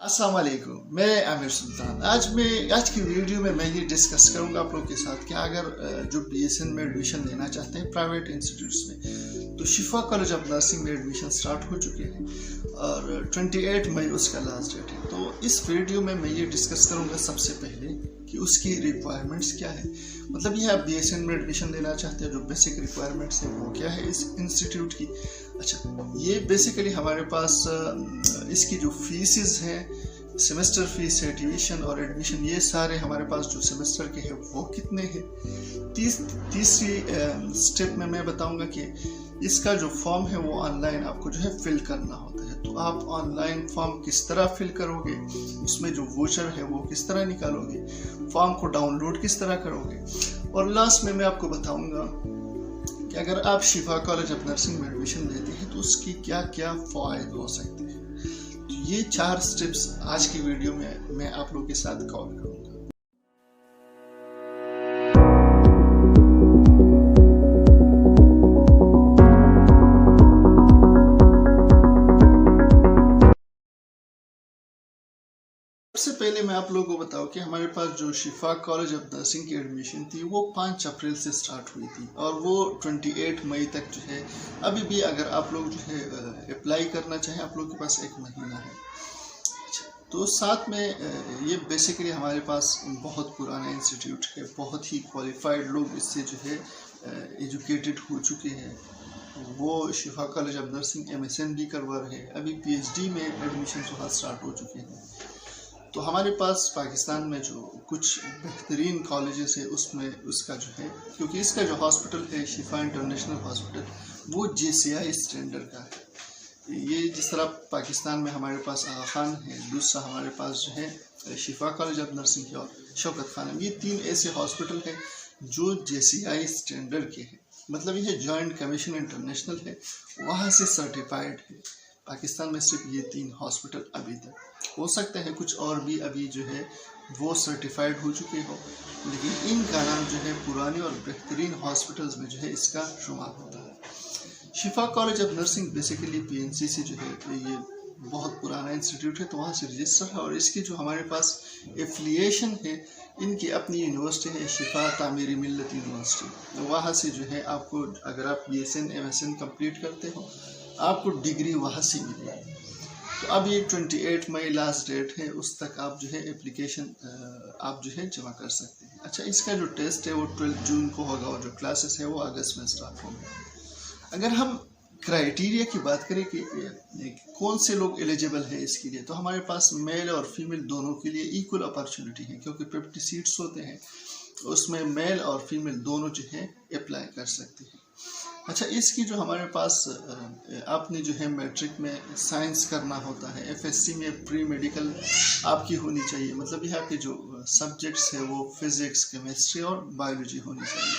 अस्सलाम वालेकुम, मैं आमिर सुल्तान। आज की वीडियो में मैं ये डिस्कस करूंगा आप लोगों के साथ कि अगर जो बीएसएन में एडमिशन लेना चाहते हैं प्राइवेट इंस्टीट्यूट्स में, तो शिफा कॉलेज ऑफ नर्सिंग में एडमिशन स्टार्ट हो चुके हैं और 28 मई उसका लास्ट डेट है। तो इस वीडियो में मैं ये डिस्कस करूंगा सबसे पहले कि उसकी रिक्वायरमेंट्स क्या है। मतलब ये आप बीएसएन में एडमिशन लेना चाहते हैं, जो बेसिक रिक्वायरमेंट्स है वो क्या है इस इंस्टीट्यूट की। अच्छा, ये बेसिकली हमारे पास इसकी जो फीसेस हैं, सेमेस्टर फीस है, ट्यूशन और एडमिशन, ये सारे हमारे पास जो सेमेस्टर के हैं वो कितने हैं। तीसरी स्टेप में मैं बताऊंगा कि इसका जो फॉर्म है वो ऑनलाइन आपको जो है फिल करना होता है। तो आप ऑनलाइन फॉर्म किस तरह फिल करोगे, उसमें जो वोचर है वो किस तरह निकालोगे, फॉर्म को डाउनलोड किस तरह करोगे, और लास्ट में मैं आपको बताऊंगा कि अगर आप शिफा कॉलेज ऑफ नर्सिंग में एडमिशन लेते हैं तो उसकी क्या क्या फ़ायदे हो सकते हैं। तो ये 4 स्टेप्स आज की वीडियो में मैं आप लोगों के साथ कवर करूंगा। सबसे पहले मैं आप लोगों को बताऊं कि हमारे पास जो शिफा कॉलेज ऑफ नर्सिंग की एडमिशन थी वो 5 अप्रैल से स्टार्ट हुई थी और वो 28 मई तक जो है, अभी भी अगर आप लोग जो है अप्लाई करना चाहें, आप लोग के पास 1 महीना है। तो साथ में ये बेसिकली हमारे पास बहुत पुराना इंस्टीट्यूट है, बहुत ही क्वालिफाइड लोग इससे जो है एजुकेटेड हो चुके हैं। वो शिफा कॉलेज ऑफ नर्सिंग MSN भी करवा रहे हैं, अभी PhD में एडमिशन वहाँ स्टार्ट हो चुके हैं। तो हमारे पास पाकिस्तान में जो कुछ बेहतरीन कॉलेजेस है उसमें उसका जो है, क्योंकि इसका जो हॉस्पिटल है शिफा इंटरनेशनल हॉस्पिटल, वो JCI स्टैंडर्ड का है। ये जिस तरह पाकिस्तान में हमारे पास आगा खान है, दूसरा हमारे पास जो है शिफा कॉलेज ऑफ नर्सिंग है और शौकत खानम, ये 3 ऐसे हॉस्पिटल हैं जो JCI स्टैंडर्ड के हैं। मतलब ये जॉइंट कमीशन इंटरनेशनल है, वहाँ से सर्टिफाइड है। पाकिस्तान में सिर्फ ये 3 हॉस्पिटल अभी तक, हो सकता है कुछ और भी अभी जो है वो सर्टिफाइड हो चुके हो, लेकिन इनका नाम जो है पुराने और बेहतरीन हॉस्पिटल्स में जो है इसका शुमार होता है। शिफा college of nursing basically PNC से जो है ये बहुत पुराना इंस्टीट्यूट है, तो वहाँ से रजिस्टर है और इसकी जो हमारे पास एफिलिएशन है, इनकी अपनी यूनिवर्सिटी है शिफा तामीरी मिल्लत यूनिवर्सिटी। तो वहाँ से जो है आपको, अगर आप BSN MSN कंप्लीट करते हो, आपको डिग्री वहाँ से मिलेगी। तो अब ये 28 मई लास्ट डेट है, उस तक आप जो है एप्लीकेशन आप जो है जमा कर सकते हैं। अच्छा, इसका जो टेस्ट है वो 12 जून को होगा और जो क्लासेस है वो अगस्त में स्टार्ट होंगे। अगर हम क्राइटेरिया की बात करें कि कौन से लोग एलिजिबल है इसके लिए, तो हमारे पास मेल और फीमेल दोनों के लिए इक्वल अपॉर्चुनिटी है, क्योंकि 50 सीट्स होते हैं, उसमें मेल और फीमेल दोनों जो है अप्लाई कर सकते हैं। अच्छा, इसकी जो हमारे पास आपने जो है मैट्रिक में साइंस करना होता है, FSC में प्री मेडिकल आपकी होनी चाहिए। मतलब यहाँ के जो सब्जेक्ट्स है वो फिज़िक्स, केमिस्ट्री और बायोलॉजी होनी चाहिए,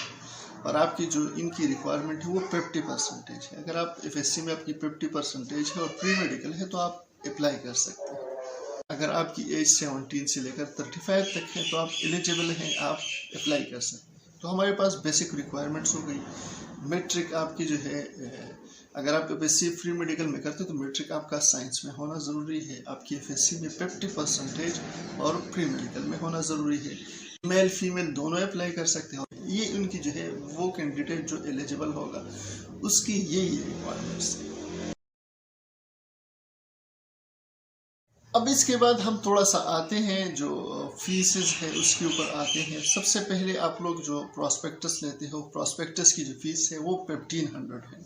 और आपकी जो इनकी रिक्वायरमेंट है वो 50% है। अगर आप FSC में आपकी 50% है और प्री मेडिकल है तो आप अप्लाई कर सकते हैं। अगर आपकी एज 17 से लेकर 35 तक है तो आप एलिजिबल हैं, आप अप्लाई कर सकते हैं। तो हमारे पास बेसिक रिक्वायरमेंट्स हो गई। मैट्रिक आपकी जो है, अगर आप FSC प्री मेडिकल में करते हो तो मैट्रिक आपका साइंस में होना ज़रूरी है। आपकी FSC में 50% और प्री मेडिकल में होना ज़रूरी है। मेल फीमेल दोनों अप्लाई कर सकते हो। ये उनकी जो है वो कैंडिडेट जो एलिजिबल होगा उसकी यही रिक्वायरमेंट्स है। अब इसके बाद हम थोड़ा सा आते हैं जो फीसेस है उसके ऊपर आते हैं। सबसे पहले आप लोग जो प्रॉस्पेक्टस लेते हो, प्रॉस्पेक्टस की जो फीस है वो 1500 है,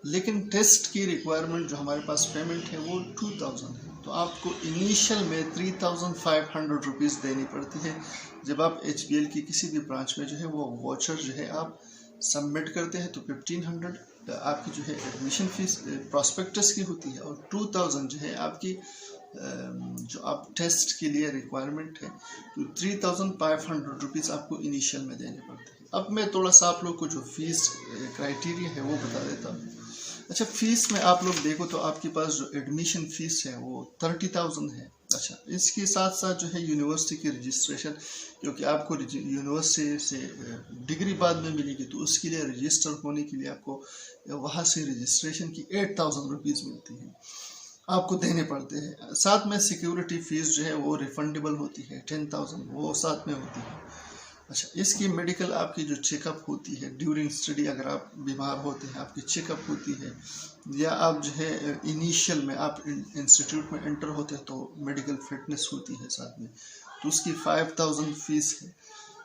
लेकिन टेस्ट की रिक्वायरमेंट जो हमारे पास पेमेंट है वो 2000 है। तो आपको इनिशियल में 3500 रुपीज़ देनी पड़ती है। जब आप HBL की किसी भी ब्रांच में जो है वो वॉचर जो है आप सबमिट करते हैं तो 1500 आपकी जो है एडमिशन फीस प्रॉस्पेक्टस की होती है, और 2000 जो है आपकी जो आप टेस्ट के लिए रिक्वायरमेंट है, तो 3500 रुपीज़ आपको इनिशियल में देने पड़ते हैं। अब मैं थोड़ा सा आप लोग को जो फीस क्राइटेरिया है वो बता देता हूँ। अच्छा, फीस में आप लोग देखो तो आपके पास जो एडमिशन फ़ीस है वो 30,000 है। अच्छा, इसके साथ साथ जो है यूनिवर्सिटी की रजिस्ट्रेशन, क्योंकि आपको यूनिवर्सिटी से डिग्री बाद में मिलेगी, तो उसके लिए रजिस्टर होने के लिए आपको वहाँ से रजिस्ट्रेशन की 8,000 रुपीज़ मिलती है। आपको देने पड़ते हैं। साथ में सिक्योरिटी फीस जो है वो रिफंडेबल होती है, 10,000 वो साथ में होती है। अच्छा, इसकी मेडिकल आपकी जो चेकअप होती है ड्यूरिंग स्टडी, अगर आप बीमार होते हैं आपकी चेकअप होती है, या आप जो है इनिशियल में आप इंस्टीट्यूट में एंटर होते हैं तो मेडिकल फिटनेस होती है साथ में, तो उसकी 5,000 फीस है।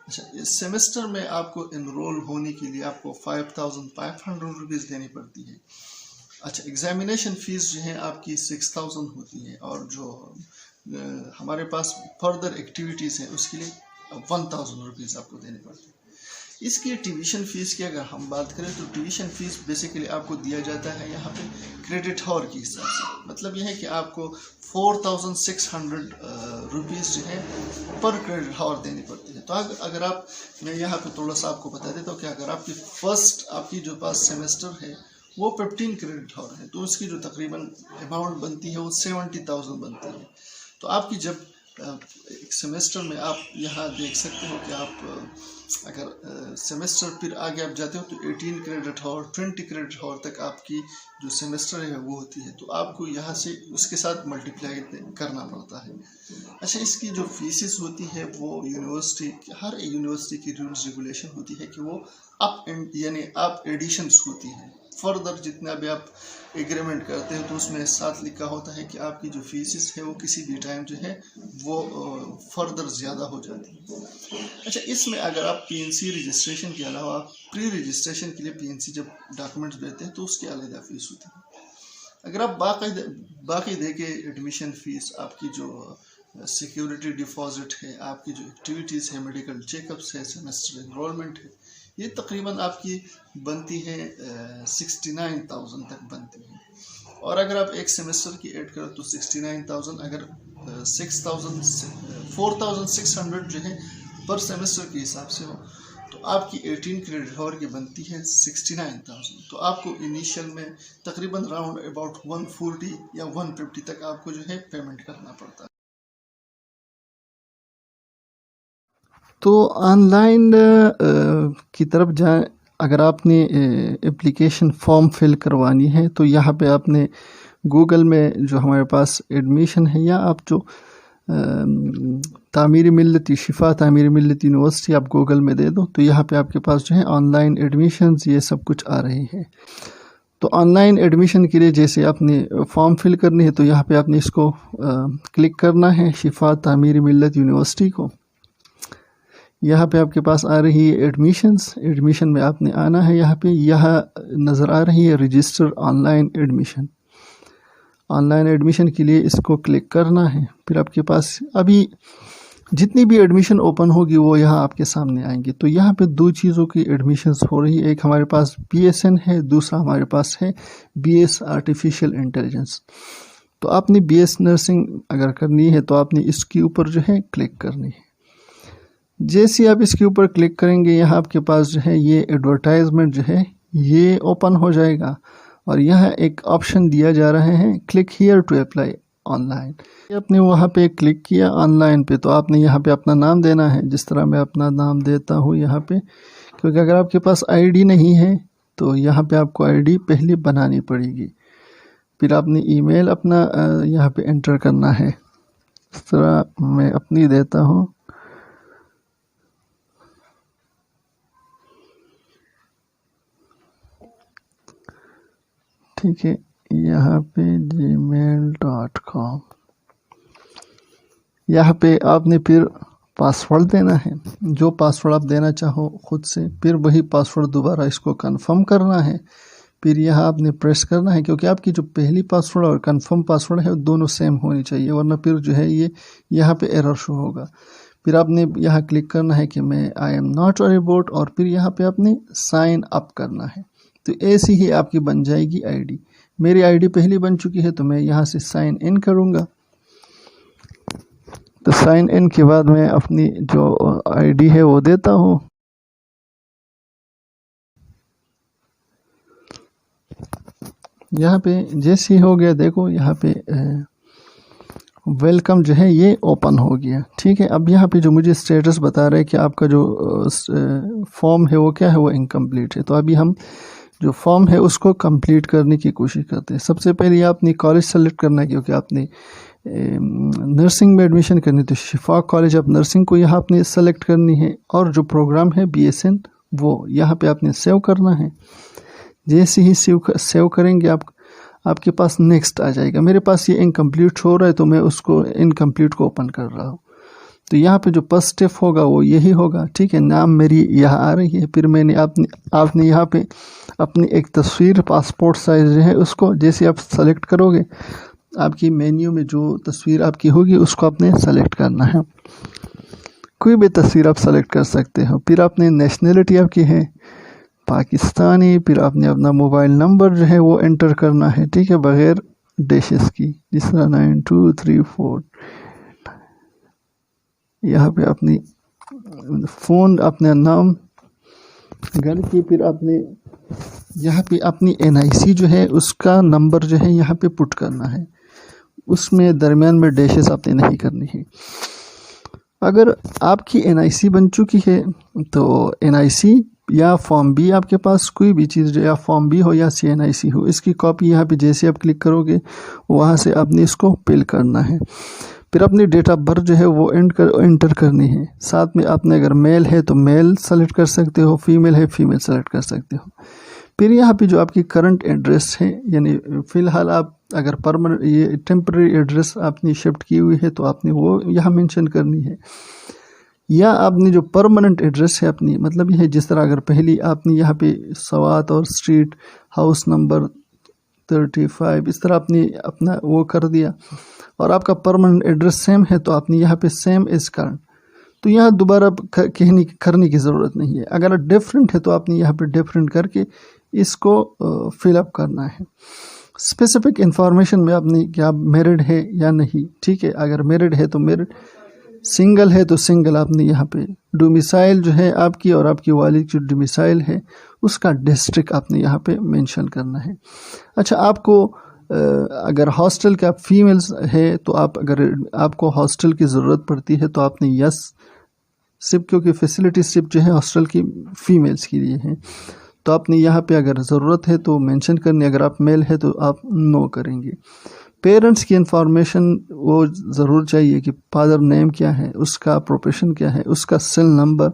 अच्छा, इस सेमेस्टर में आपको इनरोल होने के लिए आपको 5,500 रुपीज़ देनी पड़ती है। अच्छा, एग्जामिनेशन फ़ीस जो है आपकी 6,000 होती है, और जो हमारे पास फर्दर एक्टिविटीज़ हैं उसके लिए 1,000 रुपीज़ आपको देने पड़ते हैं। इसकी ट्यूशन फ़ीस की अगर हम बात करें तो ट्यूशन फ़ीस बेसिकली आपको दिया जाता है यहाँ पे क्रेडिट हावर के हिसाब से। मतलब यह है कि आपको 4,600 रुपीज़ जो है पर क्रेडिट हावर देनी पड़ती है। तो अगर आप, मैं यहाँ पे थोड़ा सा आपको बता देता हूँ कि अगर आपकी जो पास सेमेस्टर है वो 15 क्रेडिट हावर है, तो उसकी जो तकरीबन अमाउंट बनती है वो 70,000 बनती है। तो आपकी जब एक सेमेस्टर में आप यहाँ देख सकते हो कि आप अगर सेमेस्टर फिर आगे आप जाते हो तो 18 क्रेडिट हावर 20 क्रेडिट हावर तक आपकी जो सेमेस्टर है वो होती है, तो आपको यहाँ से उसके साथ मल्टीप्लाई करना पड़ता है। अच्छा, इसकी जो फीसिस होती है वो हर यूनिवर्सिटी की रूल्स रेगुलेशन होती है कि वो यानी अप एडिशंस होती है। फर्दर जितना भी आप एग्रीमेंट करते हो तो उसमें साथ लिखा होता है कि आपकी जो फीसिस है वो किसी भी टाइम जो है वो फर्दर ज़्यादा हो जाती है। अच्छा, इसमें अगर आप PNC रजिस्ट्रेशन के अलावा प्री रजिस्ट्रेशन के लिए PNC जब डॉक्यूमेंट्स देते हैं तो उसकी अलग फीस होती है। अगर आप बाकी देके एडमिशन फ़ीस, आपकी जो सिक्योरिटी डिपॉजिट है, आपकी जो एक्टिविटीज़ है, मेडिकल चेकअप्स है, सेमेस्टर एनरोलमेंट है, ये तकरीबन आपकी बनती है 69,000 तक बनती है। और अगर आप एक सेमेस्टर की ऐड करो तो 69,000, अगर 4,600 जो है पर सेमेस्टर के हिसाब से हो तो आपकी 18 क्रेडिट हावर की बनती है 69,000। तो आपको इनिशियल में तकरीबन राउंड अबाउट 140 या 150 तक आपको जो है पेमेंट करना पड़ता है। तो ऑनलाइन की तरफ जाए, अगर आपने एप्लीकेशन फॉर्म फिल करवानी है तो यहाँ पे आपने गूगल में जो हमारे पास एडमिशन है, या आप जो तामीर मिल्लत शिफा तामीर मिल्लत यूनिवर्सिटी आप गूगल में दे दो तो यहाँ पे आपके पास जो है ऑनलाइन एडमिशन्स ये सब कुछ आ रही है। तो ऑनलाइन एडमिशन के लिए जैसे आपने फॉर्म फिल करनी है तो यहाँ पे आपने इसको क्लिक करना है, शिफा तामीर मिल्लत यूनिवर्सिटी को। यहाँ पे आपके पास आ रही है एडमिशन में आपने आना है। यहाँ पे नज़र आ रही है रजिस्टर ऑनलाइन एडमिशन के लिए इसको क्लिक करना है। फिर आपके पास अभी जितनी भी एडमिशन ओपन होगी वो यहाँ आपके सामने आएंगे। तो यहाँ पे दो चीज़ों की एडमिशन्स हो रही है, एक हमारे पास BSN है, दूसरा हमारे पास है BS आर्टिफिशियल इंटेलिजेंस। तो आपने BS नर्सिंग अगर करनी है तो आपने इसके ऊपर जो है क्लिक करनी है। जैसे आप इसके ऊपर क्लिक करेंगे यहाँ आपके पास जो है ये एडवर्टाइजमेंट जो है ये ओपन हो जाएगा, और यहाँ एक ऑप्शन दिया जा रहा है click here to apply online. आपने वहाँ पे क्लिक किया ऑनलाइन पे तो आपने यहाँ पे अपना नाम देना है, जिस तरह मैं अपना नाम देता हूँ यहाँ पे, क्योंकि अगर आपके पास ID नहीं है तो यहाँ पे आपको ID पहले बनानी पड़ेगी। फिर आपने ईमेल अपना यहाँ पे एंटर करना है। इस तरह मैं अपनी देता हूँ, ठीक है, यहाँ पे gmail.com। यहाँ पे आपने फिर पासवर्ड देना है, जो पासवर्ड आप देना चाहो खुद से, फिर वही पासवर्ड दोबारा इसको कंफर्म करना है। फिर यहाँ आपने प्रेस करना है, क्योंकि आपकी जो पहली पासवर्ड और कंफर्म पासवर्ड है दोनों सेम होनी चाहिए, वरना फिर जो है ये यहाँ पे एरर शो होगा। फिर आपने यहाँ क्लिक करना है कि मैं I am not a robot, और फिर यहाँ पे आपने साइन अप करना है। तो ऐसी ही आपकी बन जाएगी ID। मेरी ID पहले बन चुकी है तो मैं यहाँ से साइन इन करूँगा। तो साइन इन के बाद मैं अपनी जो ID है वो देता हूँ। यहाँ पे जैसे ही हो गया, देखो यहाँ पे वेलकम जो है ये ओपन हो गया। ठीक है, अब यहाँ पे जो मुझे स्टेटस बता रहा है कि आपका जो फॉर्म है वो क्या है, वो इनकम्प्लीट है। तो अभी हम जो फॉर्म है उसको कंप्लीट करने की कोशिश करते हैं। सबसे पहले आपने कॉलेज सेलेक्ट करना है, क्योंकि आपने नर्सिंग में एडमिशन करनी है तो शिफा कॉलेज ऑफ नर्सिंग को यहाँ आपने सेलेक्ट करनी है, और जो प्रोग्राम है BSN वो यहाँ पे आपने सेव करना है। जैसे ही सेव करेंगे आपके पास नेक्स्ट आ जाएगा। मेरे पास ये इनकम्प्लीट हो रहा है तो मैं उसको इनकम्प्लीट को ओपन कर रहा हूँ। तो यहाँ पे जो फर्स्ट स्टेप होगा वो यही होगा, ठीक है। नाम मेरी यहाँ आ रही है, फिर मैंने आपने यहाँ पे अपनी एक तस्वीर पासपोर्ट साइज जो है उसको जैसे आप सेलेक्ट करोगे, आपकी मेन्यू में जो तस्वीर आपकी होगी उसको आपने सेलेक्ट करना है। कोई भी तस्वीर आप सेलेक्ट कर सकते हो। फिर आपने नेशनलिटी आपकी है पाकिस्तानी, फिर आपने अपना मोबाइल नंबर जो है वो एंटर करना है, ठीक है, बगैर डैशेस की, जिस तरह 9234। यहाँ पे अपनी फ़ोन, अपना नाम, घर की, फिर आपने यहाँ पे अपनी NIC जो है उसका नंबर जो है यहाँ पे पुट करना है। उसमें दरमियान में डैशेस आपने नहीं करनी है। अगर आपकी NIC बन चुकी है तो NIC या फॉर्म B आपके पास कोई भी चीज़, या फॉर्म B हो या CNIC हो, इसकी कॉपी यहाँ पे जैसे आप क्लिक करोगे वहाँ से आपने इसको फिल करना है। फिर अपनी डेट ऑफ बर्थ जो है वो एंटर करनी है। साथ में आपने अगर मेल है तो मेल सेलेक्ट कर सकते हो, फीमेल है फीमेल सेलेक्ट कर सकते हो। फिर यहाँ पे जो आपकी करंट एड्रेस है, यानी फ़िलहाल आप अगर परमानेंट ये टेम्परेरी एड्रेस आपने शिफ्ट की हुई है तो आपने वो यहाँ मेंशन करनी है, या आपने जो परमानेंट एड्रेस है अपनी, मतलब ये है जिस तरह अगर पहली आपने यहाँ पे सवात और स्ट्रीट हाउस नंबर 35 इस तरह आपने अपना वो कर दिया, और आपका परमानेंट एड्रेस सेम है तो आपने यहाँ पे सेम इस करंट, तो यहाँ दोबारा करने की ज़रूरत नहीं है। अगर डिफरेंट है तो आपने यहाँ पे डिफरेंट करके इसको फिलअप करना है। स्पेसिफिक इंफॉर्मेशन में आपने क्या मैरिड है या नहीं, ठीक है। अगर मैरिड है तो मैरिड, सिंगल है तो सिंगल आपने यहाँ पे, डोमिसाइल जो है आपकी और आपकी वालिद जो डोमिसाइल है उसका डिस्ट्रिक्ट आपने यहाँ पे मेंशन करना है। अच्छा, आपको अगर हॉस्टल का फीमेल्स है तो अगर आपको हॉस्टल की ज़रूरत पड़ती है तो आपने यस सिर्फ, क्योंकि फैसिलिटी सिर्फ जो है हॉस्टल की फ़ीमेल्स के लिए है, तो आपने यहाँ पे अगर ज़रूरत है तो मेंशन करनी, अगर आप मेल है तो आप नो करेंगे। पेरेंट्स की इंफॉर्मेशन वो ज़रूर चाहिए कि फादर नेम क्या है, उसका प्रोफेशन क्या है, उसका सेल नंबर,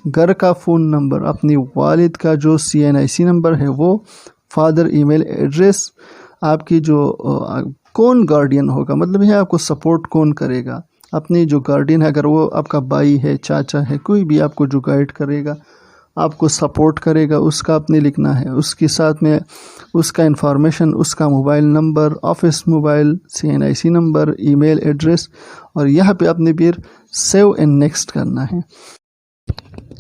घर का फ़ोन नंबर, अपनी वालिद का जो CNIC नंबर है वो, फादर ईमेल एड्रेस, आपकी जो कौन गार्डियन होगा, मतलब है आपको सपोर्ट कौन करेगा, अपनी जो गार्डियन है अगर वो आपका भाई है, चाचा है, कोई भी आपको जो गाइड करेगा, आपको सपोर्ट करेगा, उसका आपने लिखना है। उसके साथ में उसका इंफॉर्मेशन, उसका mobile number, office mobile, CNIC number, email address, और यहाँ पे आपने फिर सेव एंड नेक्स्ट करना है।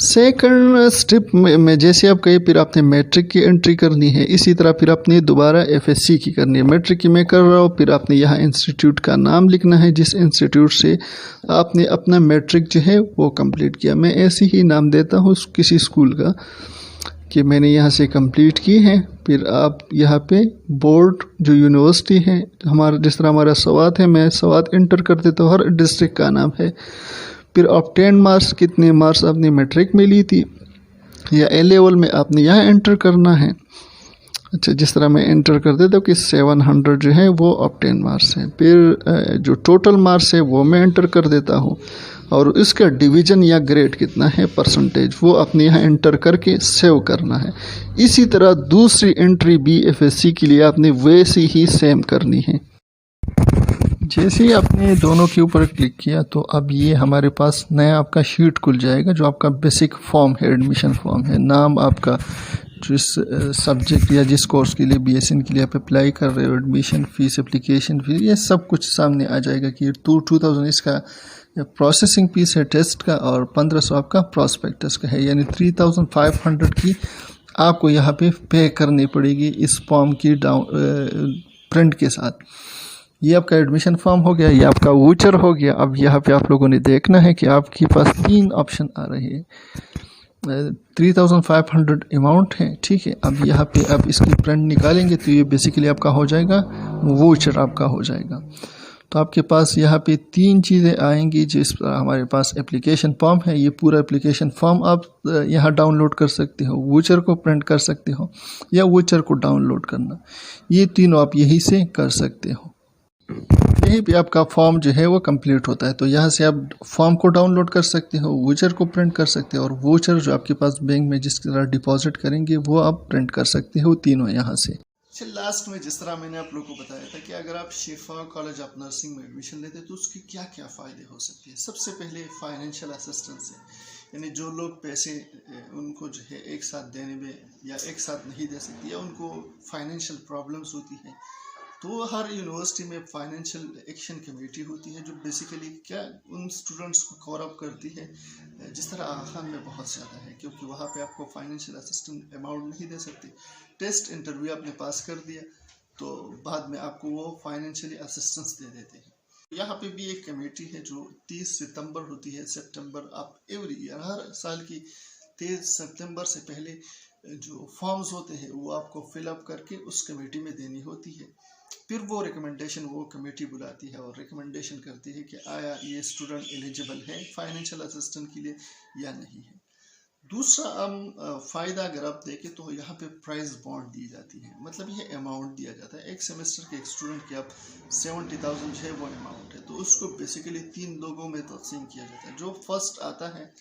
सेकंड स्टेप में जैसे आप कहे, फिर आपने मैट्रिक की एंट्री करनी है, इसी तरह फिर आपने दोबारा FSC की करनी है। मैट्रिक की मैं कर रहा हूँ, फिर आपने यहाँ इंस्टीट्यूट का नाम लिखना है जिस इंस्टीट्यूट से आपने अपना मैट्रिक जो है वो कंप्लीट किया। मैं ऐसे ही नाम देता हूँ किसी स्कूल का कि मैंने यहाँ से कंप्लीट की है। फिर आप यहाँ पे बोर्ड जो यूनिवर्सिटी है हमारा, जिस तरह हमारा सवात है, मैं सवात एंटर कर देता हूँ, हर डिस्ट्रिक्ट का नाम है। फिर ऑब्टेन मार्क्स, कितने मार्क्स आपने मैट्रिक में ली थी या A लेवल में, आपने यहाँ एंटर करना है। अच्छा, जिस तरह मैं एंटर कर देता हूँ कि 700 जो है वो ऑब्टेन मार्क्स है। फिर जो टोटल मार्क्स है वो मैं एंटर कर देता हूँ, और इसका डिवीज़न या ग्रेड कितना है, परसेंटेज, वो अपने यहाँ एंटर करके सेव करना है। इसी तरह दूसरी एंट्री भी FSC के लिए आपने वैसी ही सेम करनी है। जैसे ही आपने दोनों के ऊपर क्लिक किया तो अब ये हमारे पास नया आपका शीट खुल जाएगा जो आपका बेसिक फॉर्म है, एडमिशन फॉर्म है। नाम आपका, जिस सब्जेक्ट या जिस कोर्स के लिए BSN के लिए आप अप्लाई कर रहे हो, एडमिशन फ़ीस, एप्लीकेशन फ़ीस, ये सब कुछ सामने आ जाएगा कि 2000 इसका प्रोसेसिंग फ़ीस है टेस्ट का, और 1500 आपका प्रॉस्पेक्टस का है, यानी 3500 की आपको यहाँ पे पे करनी पड़ेगी इस फॉर्म की प्रिंट के साथ। ये आपका एडमिशन फॉर्म हो गया, ये आपका वोचर हो गया। अब यहाँ पे आप लोगों ने देखना है कि आपके पास 3 ऑप्शन आ रहे हैं। 3500 अमाउंट है, ठीक है। अब यहाँ पे आप इसकी प्रिंट निकालेंगे तो ये बेसिकली आपका हो जाएगा, वोचर आपका हो जाएगा। तो आपके पास यहाँ पे 3 चीज़ें आएंगी। जिस पर हमारे पास एप्लीकेशन फॉर्म है, ये पूरा एप्लीकेशन फॉर्म आप यहाँ डाउनलोड कर सकते हो, वोचर को प्रिंट कर सकते हो या वोचर को डाउनलोड करना, ये तीनों आप यहीं से कर सकते हो। यहीं पे आपका फॉर्म जो है वो कंप्लीट होता है। तो यहाँ से आप फॉर्म को डाउनलोड कर सकते हो, वोचर को प्रिंट कर सकते हो और वोचर जो आपके पास बैंक में जिस तरह डिपॉजिट करेंगे वो आप प्रिंट कर सकते हो, तीनों यहाँ से। अच्छा, लास्ट में जिस तरह मैंने आप लोगों को बताया था कि अगर आप शिफा कॉलेज ऑफ नर्सिंग में एडमिशन लेते तो उसके क्या क्या फ़ायदे हो सकते हैं। सबसे पहले फाइनेंशियल असिस्टेंस है, यानी जो लोग पैसे उनको जो है एक साथ देने में या एक साथ नहीं दे सकते या उनको फाइनेंशियल प्रॉब्लम्स होती है, तो हर यूनिवर्सिटी में फाइनेंशियल एक्शन कमेटी होती है जो बेसिकली क्या उन स्टूडेंट्स को कवर अप करती है। जिस तरह आगा खान में बहुत ज़्यादा है, क्योंकि वहाँ पे आपको फाइनेंशियल असिस्टेंट अमाउंट नहीं दे सकते। टेस्ट इंटरव्यू आपने पास कर दिया तो बाद में आपको वो फाइनेंशियली असिस्टेंस दे देते हैं। यहाँ पे भी एक कमेटी है जो 30 सितंबर होती है, सितंबर आप एवरी ईयर हर साल की 30 सितंबर से पहले जो फॉर्म्स होते हैं वो आपको फिलअप करके उस कमेटी में देनी होती है। फिर वो रिकमेंडेशन वो कमेटी बुलाती है और रिकमेंडेशन करती है कि आया ये स्टूडेंट एलिजिबल है फाइनेंशियल असिस्टेंट के लिए या नहीं है। दूसरा फ़ायदा अगर आप देखें तो यहाँ पे प्राइज बॉन्ड दी जाती है, मतलब ये अमाउंट दिया जाता है। एक सेमेस्टर के एक स्टूडेंट के आप 70,000 है वो अमाउंट है, तो उसको बेसिकली 3 लोगों में तकसीम किया जाता है। जो फर्स्ट आता है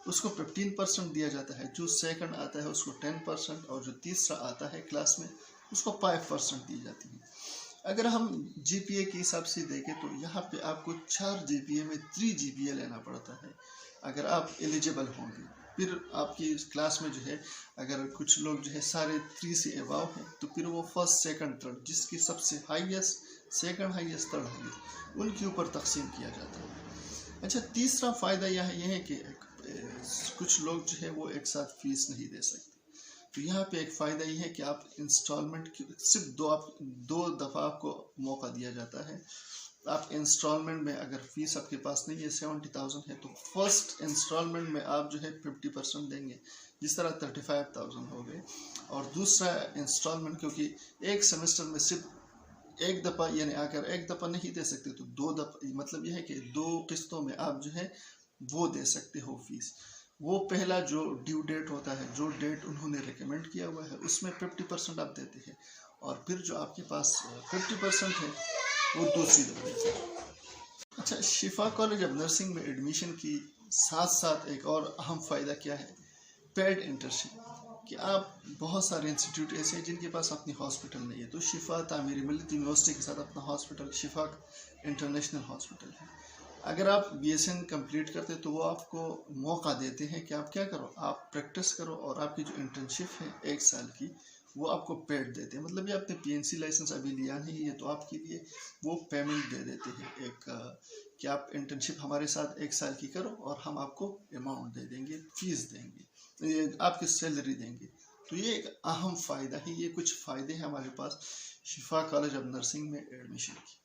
उसको 15% दिया जाता है, जो सेकंड आता है उसको 10% और जो तीसरा आता है क्लास में उसको 5% दी जाती है। अगर हम जीपीए के हिसाब से देखें तो यहाँ पे आपको 4 जीपीए में 3 जीपीए लेना पड़ता है अगर आप एलिजिबल होंगे। फिर आपकी क्लास में जो है अगर कुछ लोग जो है सारे 3 से अबाव हैं तो फिर वो फर्स्ट सेकंड थर्ड जिसकी सबसे highest second highest third highest उनके ऊपर तकसीम किया जाता है। अच्छा, तीसरा फ़ायदा यह है कि कुछ लोग जो है वो एक साथ फीस नहीं दे सकते, तो यहाँ पे एक फ़ायदा ये है कि आप इंस्टॉलमेंट की सिर्फ दो दफ़ा आपको मौका दिया जाता है। आप इंस्टॉलमेंट में अगर फीस आपके पास नहीं है 70,000 है तो फर्स्ट इंस्टॉलमेंट में आप जो है 50% देंगे, जिस तरह 35,000 हो गए। और दूसरा इंस्टॉलमेंट क्योंकि एक सेमेस्टर में सिर्फ एक दफ़ा यानी अगर एक दफ़ा नहीं दे सकते तो 2 दफ़ा, मतलब यह है कि 2 किस्तों में आप जो है वो दे सकते हो फीस। वो पहला जो ड्यू डेट होता है, जो डेट उन्होंने रिकमेंड किया हुआ है उसमें 50% आप देते हैं और फिर जो आपके पास 50% है वो दूसरी दफ़ा देते हैं। अच्छा, शिफा कॉलेज ऑफ नर्सिंग में एडमिशन की साथ साथ एक और अहम फ़ायदा क्या है, पेड इंटर्नशिप। कि आप बहुत सारे इंस्टीट्यूट ऐसे हैं जिनके पास अपनी हॉस्पिटल नहीं है, तो शिफा तामीर मिल्लत यूनिवर्सिटी के साथ अपना हॉस्पिटल शिफा इंटरनेशनल हॉस्पिटल है। अगर आप बीएसएन कंप्लीट करते तो वो आपको मौका देते हैं कि आप क्या करो, आप प्रैक्टिस करो और आपकी जो इंटर्नशिप है 1 साल की वो आपको पेड देते हैं। मतलब ये आपने पीएनसी लाइसेंस अभी लिया नहीं है तो आपके लिए वो पेमेंट दे देते हैं एक कि आप इंटर्नशिप हमारे साथ 1 साल की करो और हम आपको अमाउंट दे देंगे, फीस देंगे, आपकी सैलरी देंगे। तो ये एक अहम फ़ायदा है, ये कुछ फ़ायदे हैं हमारे पास शिफा कॉलेज ऑफ नर्सिंग में एडमिशन की।